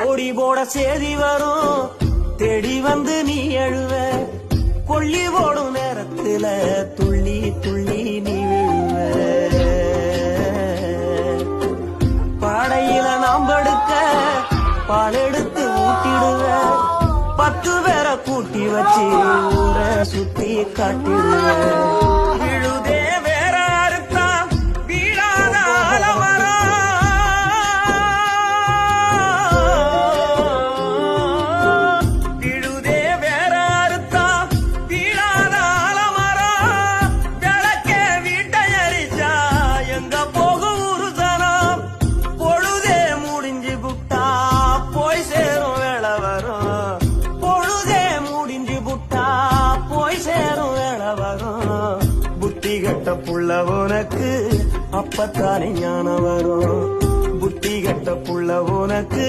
ஓடி போட சேதி வரும் தேடி வந்து நீ எழுவ கொள்ளி போடும் நேரத்துல துள்ளி துள்ளி நீ விழுவ பாடையில நாம் படுக்க பால் எடுத்து ஊட்டிடுவ 10 பேரை கூட்டி வச்சு ஊரை சுத்தி காட்டிடுவ விழுதே வேற அறுத்தா வீழாத ஆலமரம் விழுதே வேற அறுத்தா வீழாத ஆலமரம் விளக்கே வீட்டை எரிச்சா எங்க போகும் ஒரு சனம் பொழுதே முடிஞ்சு புட்டா போய் சேரும் வேலை வரும் பொழுதே முடிஞ்சு புட்டா போய் சேரும் வேலை வரும் புத்தி கட்ட புள்ள உனக்கு அப்பத்தானே ஞானம் வரும் புத்தி கட்ட புள்ள உனக்கு